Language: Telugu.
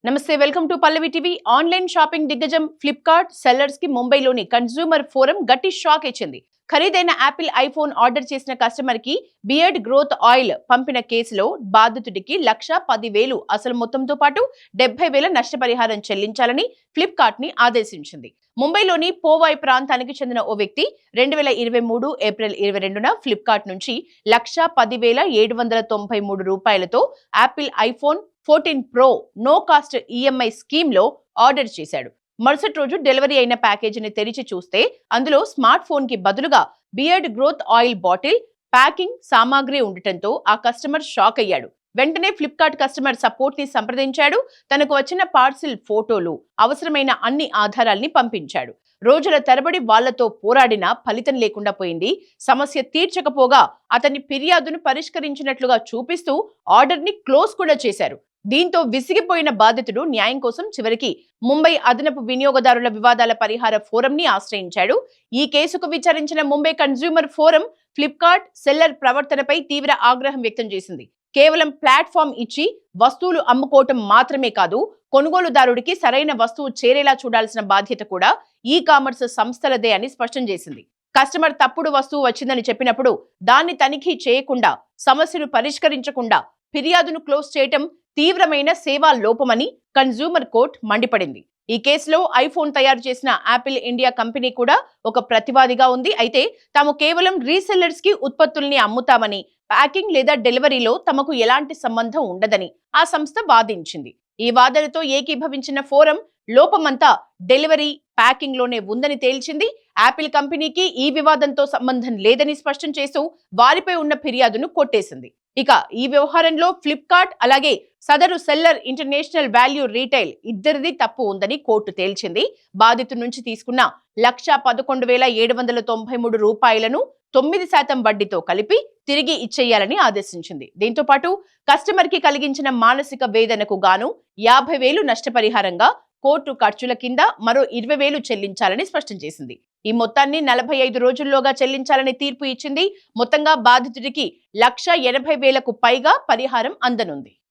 నమస్తే, welcome to Pallavi TV. Online shopping దిగ్గజం ఫ్లిప్కార్ట్ సెల్లర్స్ కి ముంబైలోని కన్స్యూమర్ ఫోరం గట్టి షాక్ ఇచ్చింది. ఖరీదైన యాపిల్ ఐఫోన్ ఆర్డర్ చేసిన కస్టమర్ కి బియర్డ్ గ్రోత్ ఆయిల్ పంపిన కేసులో బాధితుడికి 1,10,000 అసలు మొత్తంతో పాటు 70,000 నష్టపరిహారం చెల్లించాలని ఫ్లిప్కార్ట్ ని ఆదేశించింది. ముంబైలోని పోవాయ్ ప్రాంతానికి చెందిన ఓ వ్యక్తి 2023 ఏప్రిల్ 22న ఫ్లిప్కార్ట్ నుంచి 1,10,793 రూపాయలతో Apple iPhone 14 pro no cost EMI scheme లో ఆర్డర్ చేశాడు. మరుసటి రోజు డెలివరీ అయిన ప్యాకేజీని తెరిచి చూస్తే అందులో స్మార్ట్ ఫోన్ కి బదులుగా beard growth oil bottle, packing సామాగ్రి ఉండటంతో ఆ కస్టమర్ షాక్ అయ్యాడు. వెంటనే ఫ్లిప్కార్ట్ కస్టమర్ సపోర్ట్ ని సంప్రదించాడు. తనకు వచ్చిన పార్సిల్ ఫోటోలు, అవసరమైన అన్ని ఆధారాల్ని పంపించాడు. రోజుల తరబడి వాళ్లతో పోరాడినా ఫలితం లేకుండా పోయింది. సమస్య తీర్చకపోగా అతని ఫిర్యాదును పరిష్కరించినట్లుగా చూపిస్తూ ఆర్డర్ ని క్లోజ్ కూడా చేశారు. దీంతో విసిగిపోయిన బాధితుడు న్యాయం కోసం చివరికి ముంబై అదనపు వినియోగదారుల వివాదాల పరిహార ఫోరం ని ఆశ్రయించాడు. ఈ కేసుకు విచారించిన Mumbai consumer forum Flipkart seller ప్రవర్తనపై తీవ్ర ఆగ్రహం వ్యక్తం చేసింది. కేవలం ప్లాట్ఫామ్ ఇచ్చి వస్తువులు అమ్ముకోవటం మాత్రమే కాదు, కొనుగోలుదారుడికి సరైన వస్తువు చేరేలా చూడాల్సిన బాధ్యత కూడా ఈ కామర్స్ సంస్థలదే అని స్పష్టం చేసింది. కస్టమర్ తప్పుడు వస్తువు వచ్చిందని చెప్పినప్పుడు దాన్ని తనిఖీ చేయకుండా, సమస్యను పరిష్కరించకుండా ఫిర్యాదును క్లోజ్ చేయటం తీవ్రమైన సేవా లోపమని కన్స్యూమర్ కోర్ట్ మండిపడింది. ఈ కేసులో ఐఫోన్ తయారు చేసిన యాపిల్ ఇండియా కంపెనీ కూడా ఒక ప్రతివాదిగా ఉంది. అయితే తాము కేవలం రీసెల్లర్స్ కి ఉత్పత్తుల్ని అమ్ముతామని, ప్యాకింగ్ లేదా డెలివరీలో తమకు ఎలాంటి సంబంధం ఉండదని ఆ సంస్థ వాదించింది. ఈ వాదనతో ఏకీభవించిన ఫోరం లోపమంతా డెలివరీ, ప్యాకింగ్ లోనే ఉందని తేల్చింది. యాపిల్ కంపెనీకి ఈ వివాదంతో సంబంధం లేదని స్పష్టం చేస్తూ వారిపై ఉన్న ఫిర్యాదును కొట్టేసింది. ఇక ఈ వ్యవహారంలో ఫ్లిప్కార్ట్ అలాగే సదరు సెల్లర్ ఇంటర్నేషనల్ వాల్యూ రీటైల్ ఇద్దరిది తప్పు ఉందని కోర్టు తేల్చింది. బాధితు నుంచి తీసుకున్న 1,11,793 రూపాయలను 9% వడ్డీతో కలిపి తిరిగి ఇచ్చేయాలని ఆదేశించింది. దీంతో పాటు కస్టమర్ కి కలిగించిన మానసిక వేదనకు గాను 50,000 నష్టపరిహారంగా, కోర్టు ఖర్చుల కింద మరో 20,000 చెల్లించాలని స్పష్టం చేసింది. ఈ మొత్తాన్ని 45 రోజుల్లోగా చెల్లించాలని తీర్పు ఇచ్చింది. మొత్తంగా బాధితుడికి 1,80,000కు పైగా పరిహారం అందనుంది.